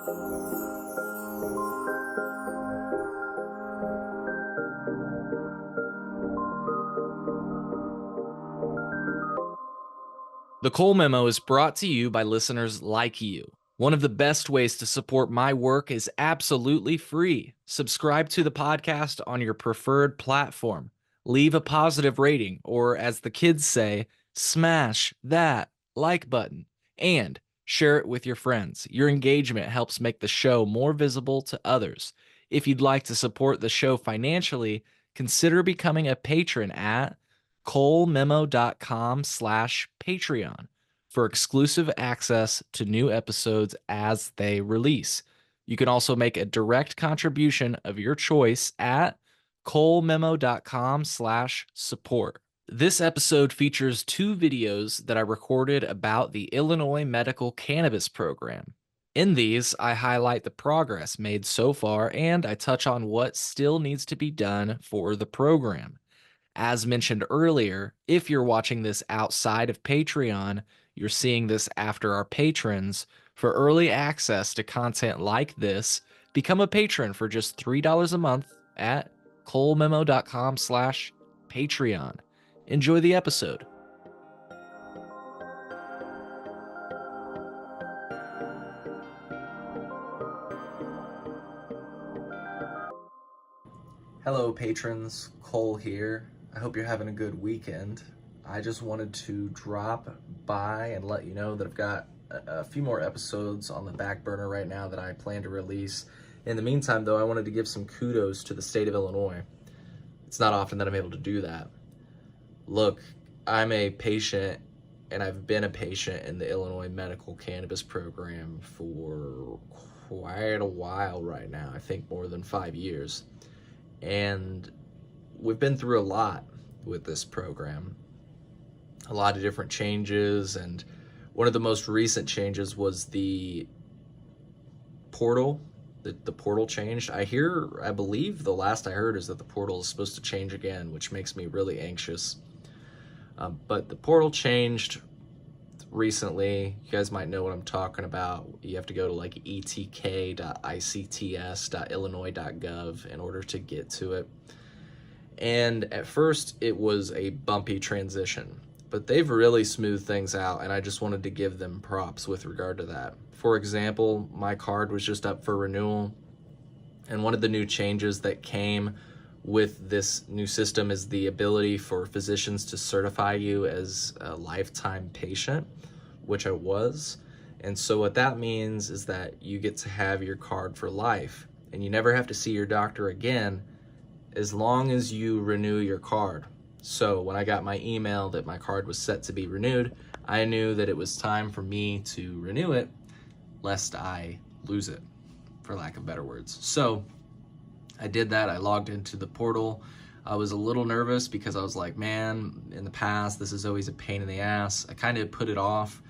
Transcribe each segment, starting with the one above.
The Cole Memo is brought to you by listeners like you. One of the best ways to support my work is absolutely free. Subscribe to the podcast on your preferred platform. Leave a positive rating, or as the kids say, smash that like button. And share it with your friends. Your engagement helps make the show more visible to others. If you'd like to support the show financially, consider becoming a patron at colememo.com/Patreon for exclusive access to new episodes as they release. You can also make a direct contribution of your choice at colememo.com/support. This episode features two videos that I recorded about the Illinois Medical Cannabis Program. In these, I highlight the progress made so far and I touch on what still needs to be done for the program. As mentioned earlier, if you're watching this outside of Patreon, you're seeing this after our patrons. For early access to content like this, become a patron for just $3 a month at colememo.com/Patreon. Enjoy the episode. Hello, patrons. Cole here. I hope you're having a good weekend. I just wanted to drop by and let you know that I've got a few more episodes on the back burner right now that I plan to release. In the meantime, though, I wanted to give some kudos to the state of Illinois. It's not often that I'm able to do that. Look, I'm a patient, and I've been a patient in the Illinois Medical Cannabis Program for quite a while right now. I think more than 5 years. And we've been through a lot with this program, a lot of different changes, and one of the most recent changes was the portal. The portal changed. I believe the last I heard is that the portal is supposed to change again, which makes me really anxious. But the portal changed recently. You guys might know what I'm talking about. You have to go to like etk.icts.illinois.gov in order to get to it. And at first it was a bumpy transition, but they've really smoothed things out, and I just wanted to give them props with regard to that. For example, my card was just up for renewal, and one of the new changes that came with this new system is the ability for physicians to certify you as a lifetime patient, which I was. And so what that means is that you get to have your card for life, and you never have to see your doctor again as long as you renew your card. So when I got my email that my card was set to be renewed, I knew that it was time for me to renew it, lest I lose it, for lack of better words. So I did that. I logged into the portal. I was a little nervous because I was like, man, in the past, this is always a pain in the ass. I kind of put it off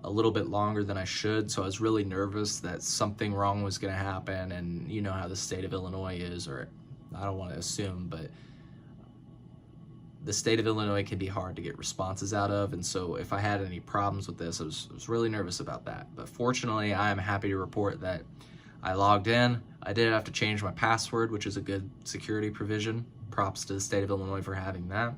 a little bit longer than I should, so I was really nervous that something wrong was going to happen, and you know how the state of Illinois is, or I don't want to assume, but the state of Illinois can be hard to get responses out of, and so if I had any problems with this, I was really nervous about that. But fortunately, I am happy to report that I logged in. I did have to change my password, which is a good security provision. Props to the state of Illinois for having that.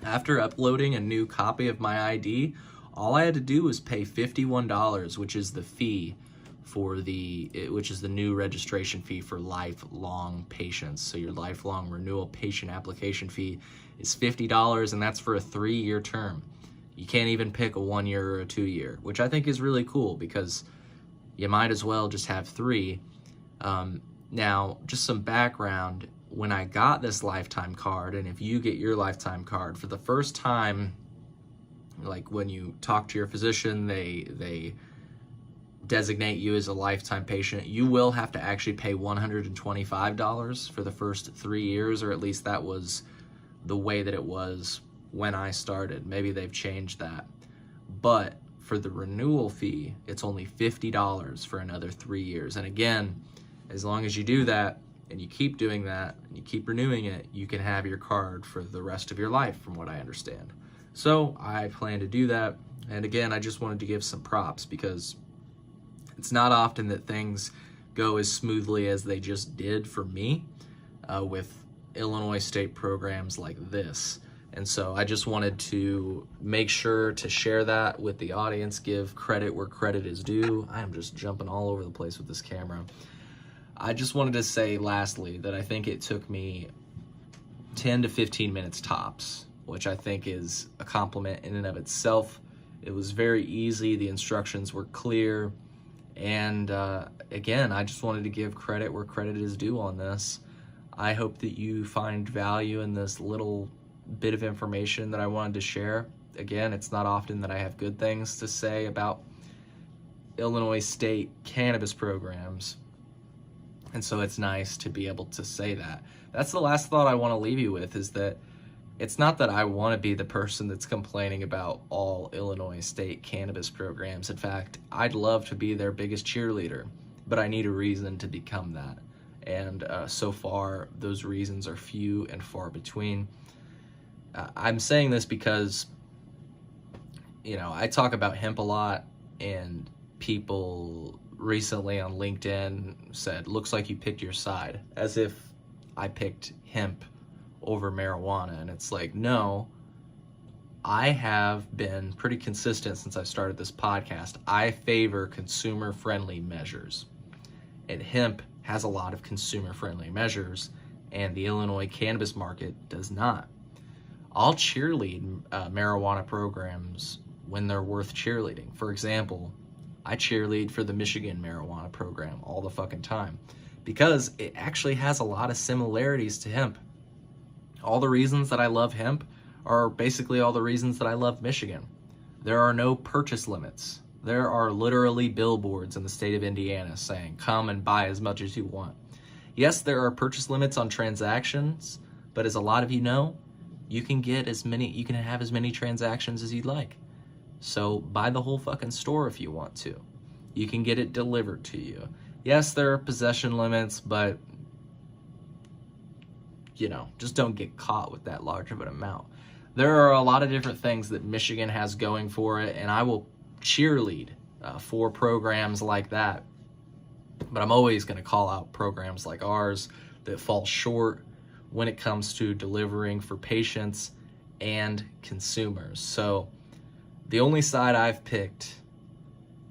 After uploading a new copy of my ID, all I had to do was pay $51, which is the fee which is the new registration fee for lifelong patients. So your lifelong renewal patient application fee is $50, and that's for a 3-year term. You can't even pick a 1-year or a 2-year, which I think is really cool because you might as well just have 3. Now, just some background. When I got this lifetime card, and if you get your lifetime card, for the first time, like when you talk to your physician, they designate you as a lifetime patient, you will have to actually pay $125 for the first 3 years, or at least that was the way that it was when I started. Maybe they've changed that. But for the renewal fee, it's only $50 for another 3 years. And again, as long as you do that, and you keep doing that, and you keep renewing it, you can have your card for the rest of your life, from what I understand. So I plan to do that. And again, I just wanted to give some props because It's not often that things go as smoothly as they just did for me with Illinois state programs like this. And so I just wanted to make sure to share that with the audience, give credit where credit is due. I am just jumping all over the place with this camera. I just wanted to say lastly that I think it took me 10 to 15 minutes tops, which I think is a compliment in and of itself. It was very easy, the instructions were clear, and again, I just wanted to give credit where credit is due on this. I hope that you find value in this little bit of information that I wanted to share. Again, it's not often that I have good things to say about Illinois state cannabis programs, and so it's nice to be able to say that. That's the last thought I want to leave you with, is that it's not that I want to be the person that's complaining about all Illinois state cannabis programs. In fact, I'd love to be their biggest cheerleader, but I need a reason to become that. And so far, those reasons are few and far between. I'm saying this because, you know, I talk about hemp a lot, and people recently on LinkedIn said, looks like you picked your side, as if I picked hemp over marijuana. And it's like, no, I have been pretty consistent since I started this podcast. I favor consumer-friendly measures, and hemp has a lot of consumer-friendly measures, and the Illinois cannabis market does not. I'll cheerlead marijuana programs when they're worth cheerleading. For example, I cheerlead for the Michigan marijuana program all the fucking time because it actually has a lot of similarities to hemp. All the reasons that I love hemp are basically all the reasons that I love Michigan. There are no purchase limits. There are literally billboards in the state of Indiana saying, come and buy as much as you want. Yes, there are purchase limits on transactions, but as a lot of you know, you can have as many transactions as you'd like. So buy the whole fucking store if you want to. You can get it delivered to you. Yes, there are possession limits, but you know, just don't get caught with that large of an amount. There are a lot of different things that Michigan has going for it, and I will cheerlead for programs like that. But I'm always going to call out programs like ours that fall short when it comes to delivering for patients and consumers. So the only side I've picked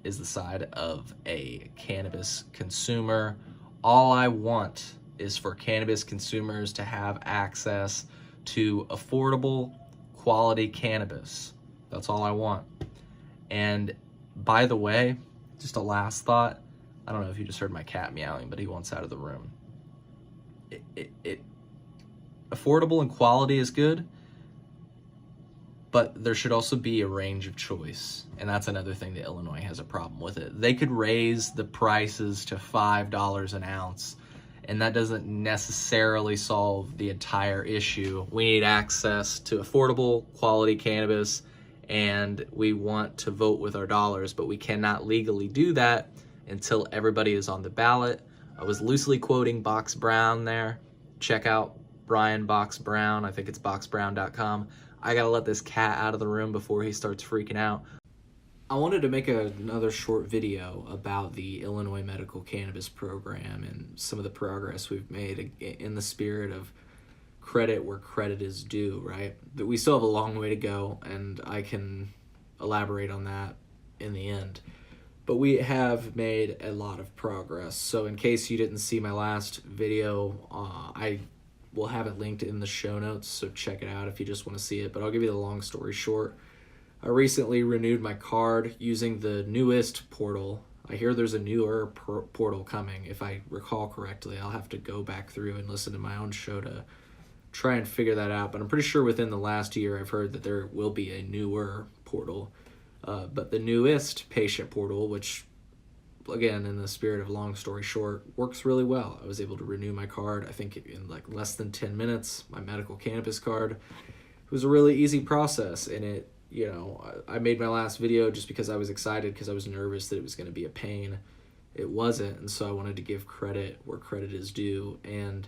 is the side of a cannabis consumer. All I want is for cannabis consumers to have access to affordable, quality cannabis. That's all I want. And by the way, just a last thought, I don't know if you just heard my cat meowing, but he wants out of the room. Affordable and quality is good, but there should also be a range of choice. And that's another thing that Illinois has a problem with it. They could raise the prices to $5 an ounce, and that doesn't necessarily solve the entire issue. We need access to affordable, quality cannabis, and we want to vote with our dollars, but we cannot legally do that until everybody is on the ballot. I was loosely quoting Box Brown there. Check out Brian Box Brown. I think it's boxbrown.com. I gotta let this cat out of the room before he starts freaking out. I wanted to make another short video about the Illinois medical cannabis program and some of the progress we've made in the spirit of credit where credit is due, right? But we still have a long way to go, and I can elaborate on that in the end. But we have made a lot of progress. So in case you didn't see my last video, I will have it linked in the show notes, so check it out if you just want to see it. But I'll give you the long story short. I recently renewed my card using the newest portal. I hear there's a newer portal coming. If I recall correctly, I'll have to go back through and listen to my own show to try and figure that out. But I'm pretty sure within the last year I've heard that there will be a newer portal. But the newest patient portal, which, again, in the spirit of long story short, works really well. I was able to renew my card, I think in like less than 10 minutes, my medical cannabis card. It was a really easy process, and it, you know, I made my last video just because I was excited, because I was nervous that it was going to be a pain. It wasn't, and so I wanted to give credit where credit is due. And,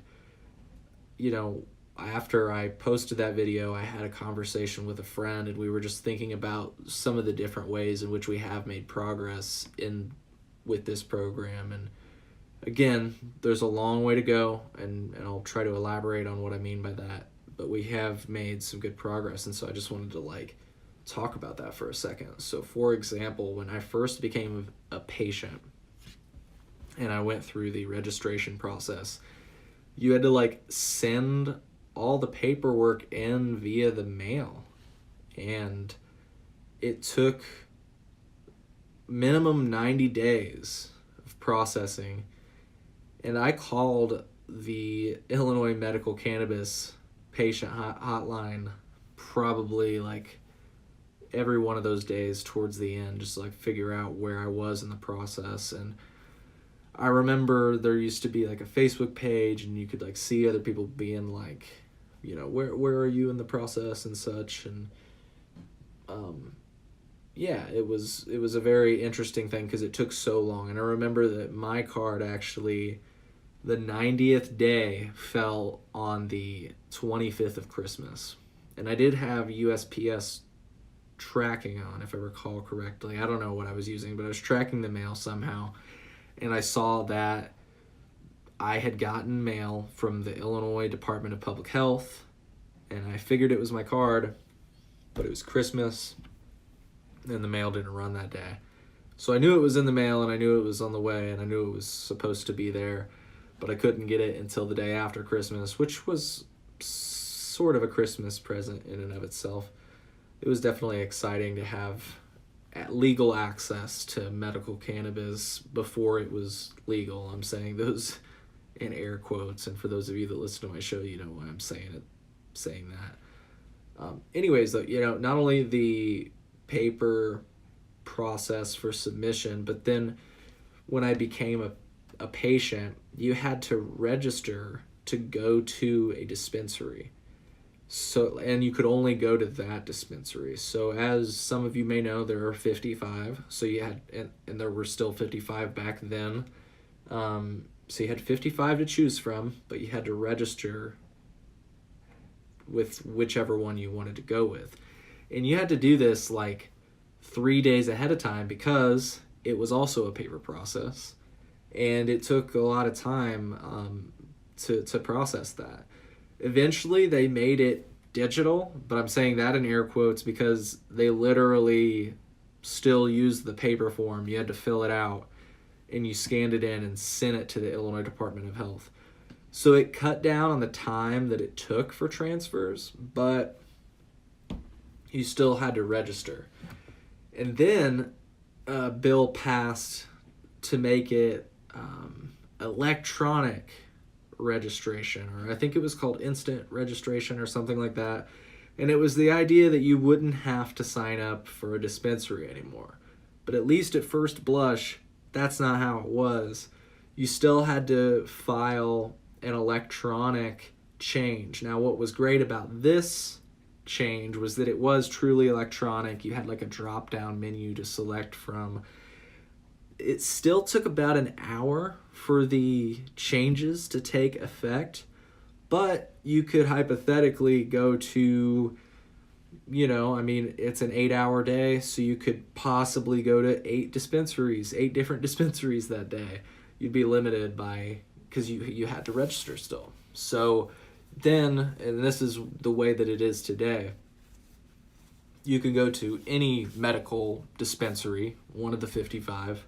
you know, after I posted that video, I had a conversation with a friend, and we were just thinking about some of the different ways in which we have made progress in with this program. And again, there's a long way to go, and I'll try to elaborate on what I mean by that. But we have made some good progress, and so I just wanted to talk about that for a second. So for example, when I first became a patient and I went through the registration process, you had to send all the paperwork in via the mail, and it took minimum 90 days of processing. And I called the Illinois Medical Cannabis patient hotline probably every one of those days towards the end, just to figure out where I was in the process. And I remember there used to be a Facebook page, and you could see other people being where are you in the process and such. And yeah, it was a very interesting thing because it took so long. And I remember that my card actually, the 90th day fell on the 25th of Christmas. And I did have USPS tracking on, if I recall correctly. I don't know what I was using, but I was tracking the mail somehow. And I saw that I had gotten mail from the Illinois Department of Public Health, and I figured it was my card, but it was Christmas, and the mail didn't run that day. So I knew it was in the mail, and I knew it was on the way, and I knew it was supposed to be there, but I couldn't get it until the day after Christmas, which was sort of a Christmas present in and of itself. It was definitely exciting to have legal access to medical cannabis before it was legal. I'm saying those in air quotes, and for those of you that listen to my show, you know why I'm saying that. Anyways, though, not only the paper process for submission, but then when I became a patient, you had to register to go to a dispensary. So, and you could only go to that dispensary. So as some of you may know, there are 55. So you had, and there were still 55 back then. So you had 55 to choose from, but you had to register with whichever one you wanted to go with. And you had to do this 3 days ahead of time because it was also a paper process. And it took a lot of time to process that. Eventually, they made it digital, but I'm saying that in air quotes because they literally still used the paper form. You had to fill it out, and you scanned it in and sent it to the Illinois Department of Health. So it cut down on the time that it took for transfers, but you still had to register. And then a bill passed to make it electronic registration, or I think it was called instant registration or something like that. And it was the idea that you wouldn't have to sign up for a dispensary anymore. But at least at first blush, that's not how it was. You still had to file an electronic change. Now, what was great about this change was that it was truly electronic. You had a drop-down menu to select from. It still took about an hour for the changes to take effect, but you could hypothetically go to, it's an 8-hour day, so you could possibly go to 8 different dispensaries that day. You'd be limited because you had to register still. So then, and this is the way that it is today, you can go to any medical dispensary, one of the 55.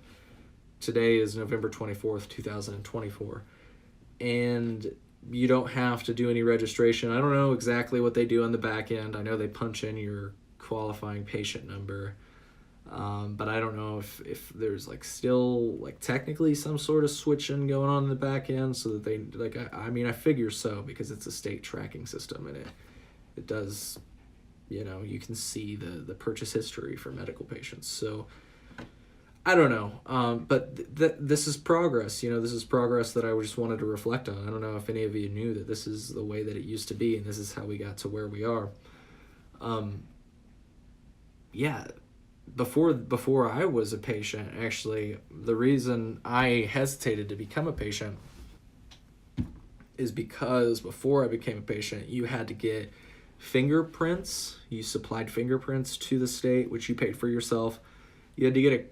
Today is November 24th, 2024. And you don't have to do any registration. I don't know exactly what they do on the back end. I know they punch in your qualifying patient number. But I don't know if there's still technically some sort of switching going on in the back end so that they I figure so, because it's a state tracking system, and it does, you can see the purchase history for medical patients. So I don't know, but this is progress. This is progress that I just wanted to reflect on. I don't know if any of you knew that this is the way that it used to be, and this is how we got to where we are. Before I was a patient, actually, the reason I hesitated to become a patient is because before I became a patient, you had to get fingerprints. You supplied fingerprints to the state, which you paid for yourself. You had to get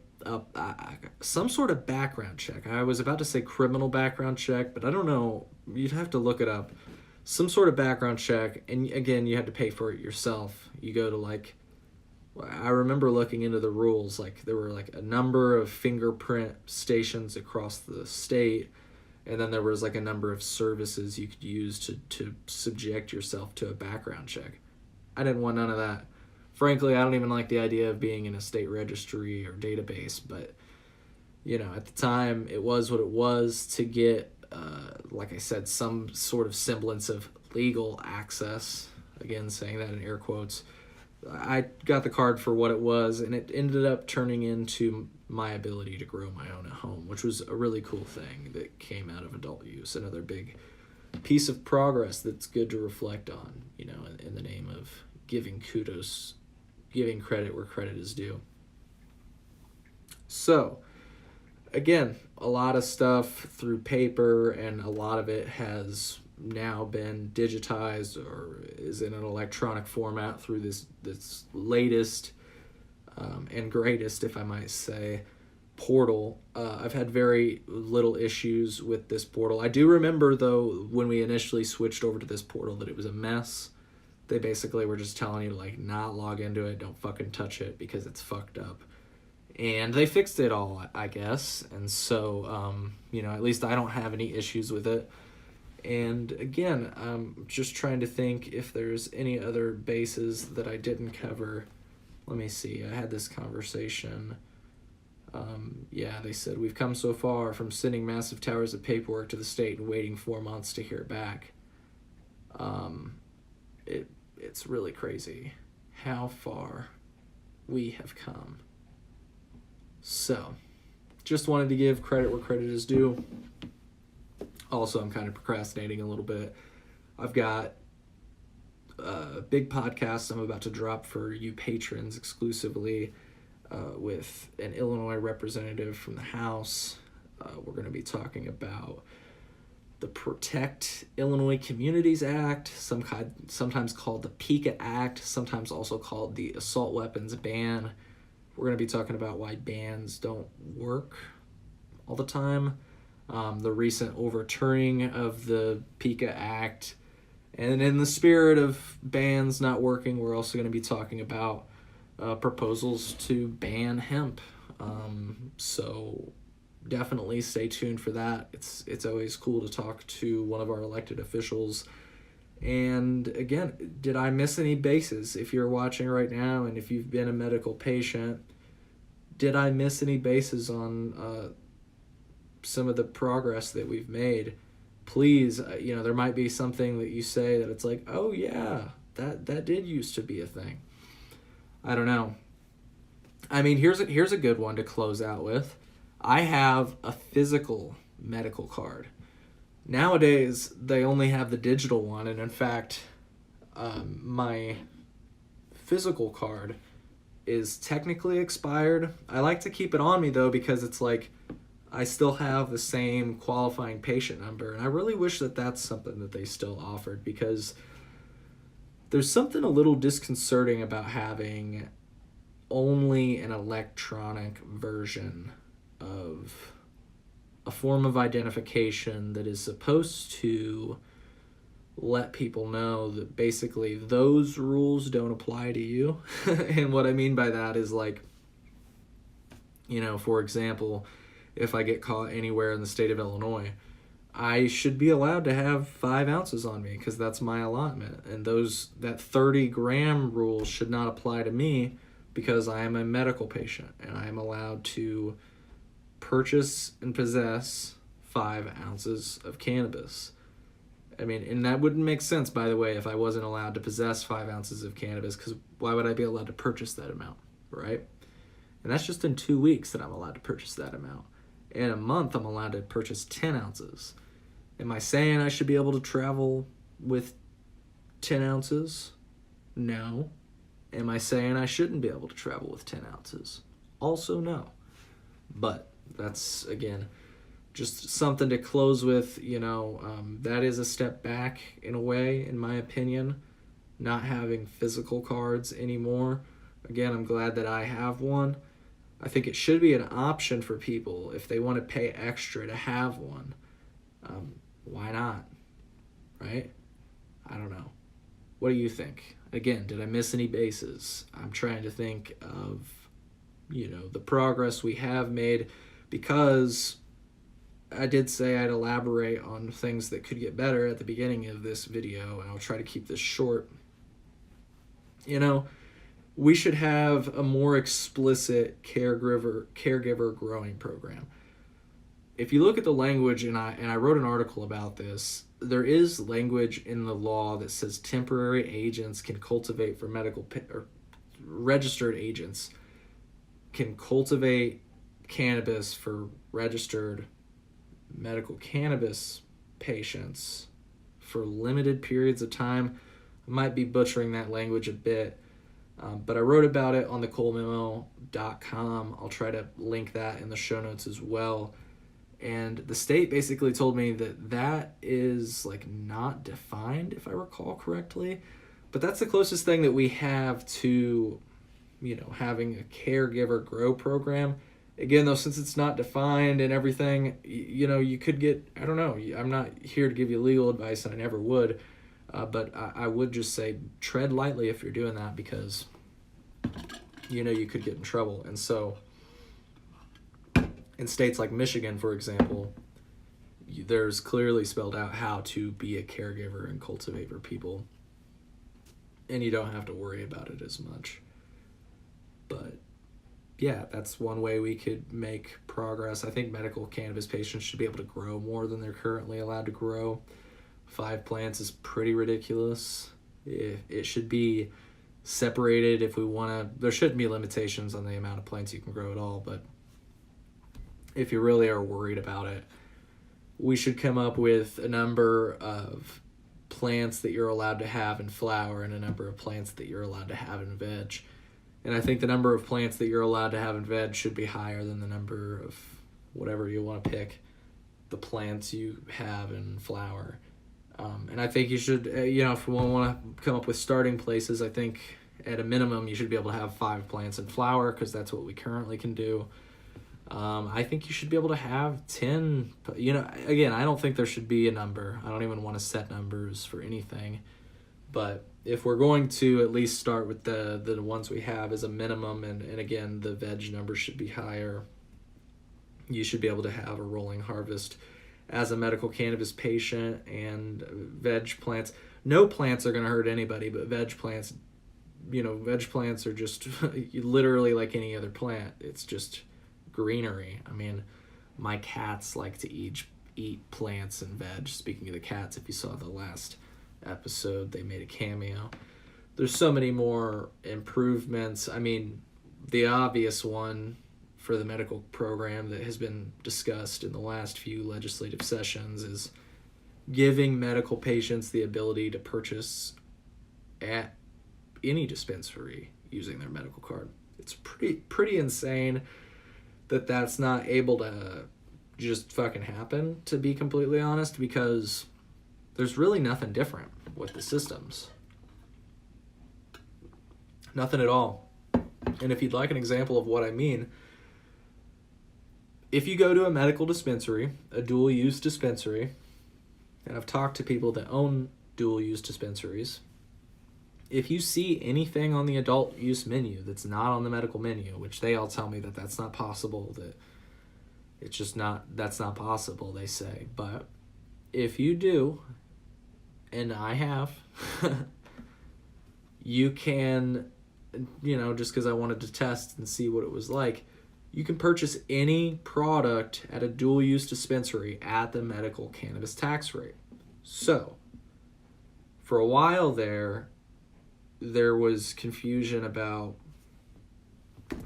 some sort of background check. I was about to say criminal background check, but I don't know. You'd have to look it up. Some sort of background check, and again, you had to pay for it yourself. You go to like, I remember looking into the rules. Like there were like a number of fingerprint stations across the state, and then there was like a number of services you could use to subject yourself to a background check. I didn't want none of that. Frankly, I don't even like the idea of being in a state registry or database, but, you know, at the time, it was what it was to get, like I said, some sort of semblance of legal access. Again, saying that in air quotes. I got the card for what it was, and it ended up turning into my ability to grow my own at home, which was a really cool thing that came out of adult use. Another big piece of progress that's good to reflect on, you know, in the name of giving kudos, giving credit where credit is due. So, again, a lot of stuff through paper, and a lot of it has now been digitized or is in an electronic format through this latest and greatest, if I might say, portal. I've had very little issues with this portal. I do remember, though, when we initially switched over to this portal, that it was a mess. They basically were just telling you to like not log into it, don't fucking touch it because it's fucked up. And they fixed it all, I guess. And so, you know, at least I don't have any issues with it. And again, I'm just trying to think if there's any other bases that I didn't cover. Let me see. I had this conversation. Yeah, they said, we've come so far from sending massive towers of paperwork to the state and waiting 4 months to hear back. It's really crazy how far we have come. So, just wanted to give credit where credit is due. Also, I'm kind of procrastinating a little bit. I've got a big podcast I'm about to drop for you patrons exclusively with an Illinois representative from the House. We're going to be talking about the Protect Illinois Communities Act, sometimes called the PICA Act, sometimes also called the Assault Weapons Ban. We're going to be talking about why bans don't work all the time, the recent overturning of the PICA Act, and in the spirit of bans not working, we're also going to be talking about proposals to ban hemp. So definitely stay tuned for that. It's always cool to talk to one of our elected officials. And again, did I miss any bases? If you're watching right now and if you've been a medical patient, did I miss any bases on some of the progress that we've made? Please, you know, there might be something that you say that it's like, oh yeah, that did used to be a thing. I don't know. I mean, here's a good one to close out with. I have a physical medical card. Nowadays, they only have the digital one, and in fact, my physical card is technically expired. I like to keep it on me, though, because it's like I still have the same qualifying patient number, and I really wish that that's something that they still offered, because there's something a little disconcerting about having only an electronic version of a form of identification that is supposed to let people know that basically those rules don't apply to you. And what I mean by that is, like, you know, for example, if I get caught anywhere in the state of Illinois, I should be allowed to have 5 ounces on me because that's my allotment. And that 30-gram rule should not apply to me because I am a medical patient and I am allowed to purchase and possess 5 ounces of cannabis. I mean, and that wouldn't make sense, by the way, if I wasn't allowed to possess 5 ounces of cannabis, because why would I be allowed to purchase that amount, right? And that's just in 2 weeks that I'm allowed to purchase that amount. In a month, I'm allowed to purchase 10 ounces. Am I saying I should be able to travel with 10 ounces? No. Am I saying I shouldn't be able to travel with 10 ounces? Also no. But that's, again, just something to close with. You know, that is a step back in a way, in my opinion, not having physical cards anymore. Again, I'm glad that I have one. I think it should be an option for people if they want to pay extra to have one. Why not? Right? I don't know. What do you think? Again, did I miss any bases? I'm trying to think of, the progress we have made, because I did say I'd elaborate on things that could get better at the beginning of this video, and I'll try to keep this short. We should have a more explicit caregiver growing program. If you look at the language, and I wrote an article about this, there is language in the law that says temporary agents can cultivate for or registered agents can cultivate cannabis for registered medical cannabis patients for limited periods of time. I might be butchering that language a bit, but I wrote about it on thecolememo.com. I'll try to link that in the show notes as well. And the state basically told me that is not defined, if I recall correctly. But that's the closest thing that we have to, having a caregiver grow program. Again, though, since it's not defined and everything, you could get, I don't know, I'm not here to give you legal advice, and I never would. But I would just say tread lightly if you're doing that, because, you could get in trouble. And so in states like Michigan, for example, there's clearly spelled out how to be a caregiver and cultivate for people, and you don't have to worry about it as much. But yeah, that's one way we could make progress. I think medical cannabis patients should be able to grow more than they're currently allowed to grow. 5 plants is pretty ridiculous. It should be separated if we want to. There shouldn't be limitations on the amount of plants you can grow at all, but if you really are worried about it, we should come up with a number of plants that you're allowed to have in flower and a number of plants that you're allowed to have in veg. And I think the number of plants that you're allowed to have in veg should be higher than the number of whatever you want to pick, the plants you have in flower. And I think you should, if we want to come up with starting places, I think at a minimum you should be able to have 5 plants in flower, because that's what we currently can do. I think you should be able to have 10, again, I don't think there should be a number. I don't even want to set numbers for anything. But if we're going to at least start with the ones we have as a minimum, and again, the veg number should be higher, you should be able to have a rolling harvest as a medical cannabis patient. And veg plants, no plants are going to hurt anybody, but veg plants are just literally like any other plant. It's just greenery. I mean, my cats like to eat plants and veg. Speaking of the cats, if you saw the last episode, they made a cameo. There's so many more improvements. I mean, the obvious one for the medical program that has been discussed in the last few legislative sessions is giving medical patients the ability to purchase at any dispensary using their medical card. It's pretty insane that that's not able to just fucking happen, to be completely honest, because there's really nothing different with the systems. Nothing at all. And if you'd like an example of what I mean, if you go to a medical dispensary, a dual-use dispensary, and I've talked to people that own dual-use dispensaries, if you see anything on the adult use menu that's not on the medical menu, which they all tell me that that's not possible, that it's just that's not possible, they say. But if you do, and I have, you can, just because I wanted to test and see what it was like, you can purchase any product at a dual-use dispensary at the medical cannabis tax rate. So, for a while there was confusion about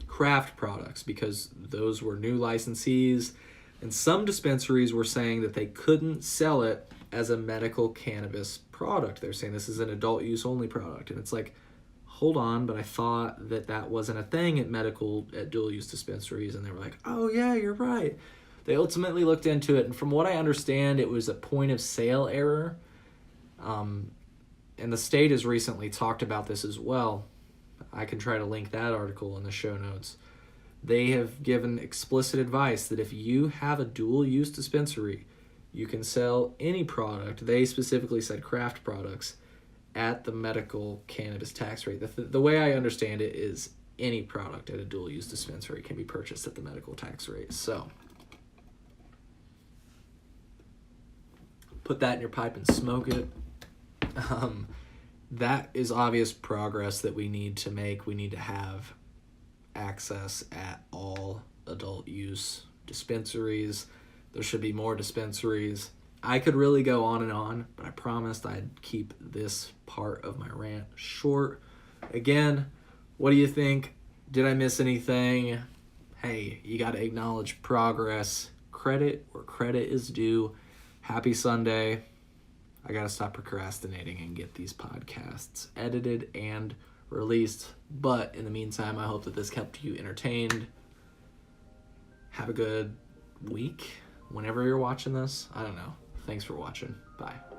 craft products because those were new licensees, and some dispensaries were saying that they couldn't sell it as a medical cannabis product. They're saying this is an adult use only product, and it's like, hold on, but I thought that wasn't a thing at dual use dispensaries. And they were like, oh yeah, you're right. They ultimately looked into it, and from what I understand, it was a point of sale error. And the state has recently talked about this as well. I can try to link that article in the show notes. They have given explicit advice that if you have a dual-use dispensary, you can sell any product. They specifically said craft products at the medical cannabis tax rate. The way I understand it is any product at a dual-use dispensary can be purchased at the medical tax rate. So put that in your pipe and smoke it. That is obvious progress that we need to make. We need to have access at all adult use dispensaries. There should be more dispensaries. I could really go on, but I promised I'd keep this part of my rant short. Again, what do you think? Did I miss anything? Hey, you got to acknowledge progress. Credit where credit is due. Happy Sunday. I got to stop procrastinating and get these podcasts edited and released. But in the meantime, I hope that this kept you entertained. Have a good week whenever you're watching this. I don't know. Thanks for watching. Bye.